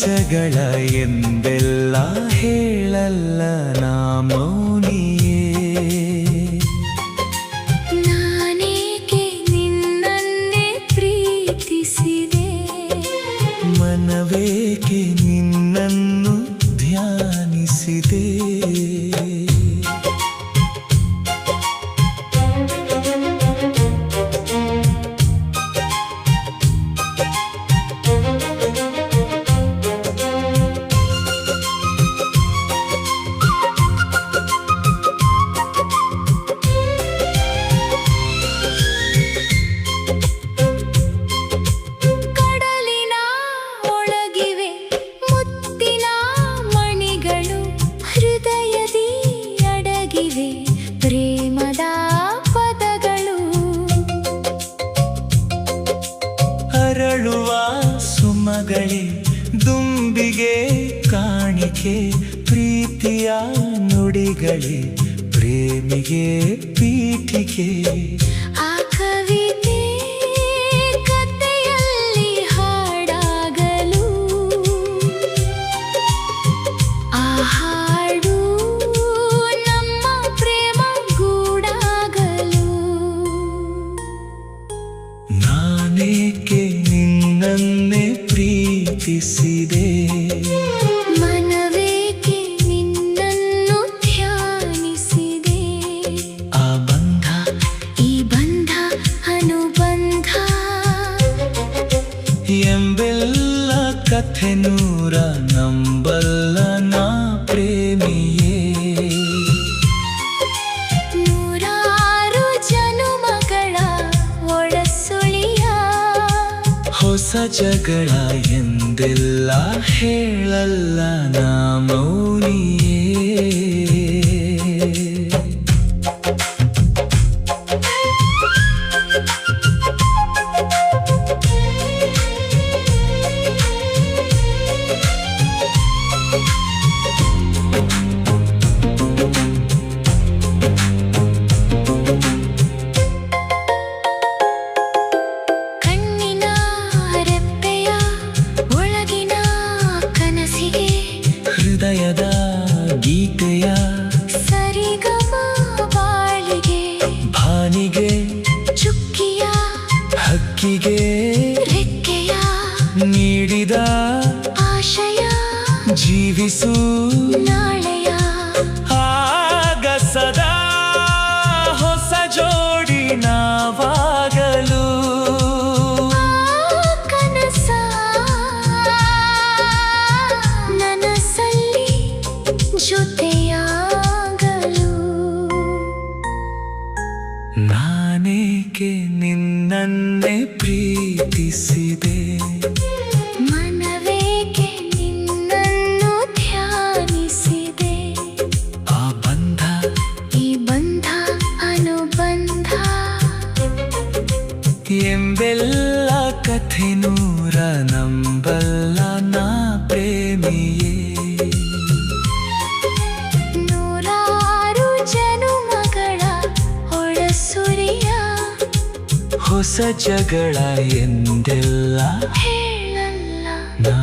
ಜಗಳ ಎಂದೆಲ್ಲ ಹೇಳಲ್ಲ ನಾ ಮೌನಿಯೇ. ನಾನೇಕೆ ನಿನ್ನನ್ನೇ ಪ್ರೀತಿಸಿದೆ, ಮನವೇಕೆ ನಿನ್ನನ್ನು ಧ್ಯಾನಿಸಿದೆ. ಪ್ರೇಮದ ಪದಗಳು ಅರಳುವ ಸುಮಗಳೇ ದುಂಬಿಗೆ ಕಾಣಿಕೆ, ಪ್ರೀತಿಯ ನುಡಿಗಳೇ ಪ್ರೇಮಿಗೆ ಪೀಠಿಕೆ. ಆ ಕವಿತೆ ಕಥೆಯಲ್ಲಿ ಹಾಡಾಗಲು, ಆ ಹಾಡು ನಾನೇಕೆ ನಿನ್ನನ್ನೇ ಪ್ರೀತಿಸಿದೆ, ಮನವೇಕೆ ನಿನ್ನನ್ನು ಧ್ಯಾನಿಸಿದೆ. ಆ ಬಂಧ ಈ ಬಂಧ ಅನುಬಂಧ ಎಂಬೆಲ್ಲ ಕಥೆ ನೂರ ನಂಬಲ್ಲ ನಾ ಪ್ರೇಮಿಯೇ. ಹೊಸ ಜಗಳ ಎಂದೆಲ್ಲ ಹೇಳಲ್ಲ ನಾ ಮೌನಿಯೇ. ಹೃದಯದ ಗೀತೆಯ ಸರಿಗಮ ಬಾಳಿಗೆ, ಭಾನಿಗೆ ಚುಕ್ಕಿಯ ಹಕ್ಕಿಗೆ ರೆಕ್ಕೆಯ ನೀಡಿದ ಆಶಯ, ಜೀವಿಸು ನಾಳೆಯ ಆಗ ಸದಾ ಹೊಸ ಜೋಡಿ ನಾವಾಗಲು. ಜೊತೆಯಾಗಲು ನಾನೇಕೆ ನಿನ್ನನ್ನೇ ಪ್ರೀತಿಸಿದೆ, ಮನವೇಕೆ ನಿನ್ನನ್ನು ಧ್ಯಾನಿಸಿದೆ. ಆ ಬಂಧ ಈ ಬಂಧ ಅನುಬಂಧ ಎಂಬೆಲ್ಲ ಕಥೆ ನೂರ ನಂಬಲ್ಲ ನಾ ಪ್ರೇಮಿಯೇ. ಹೊಸ ಜಗಳ ಎಂದೆಲ್ಲ ಹೇಳಲ್ಲ ನಾ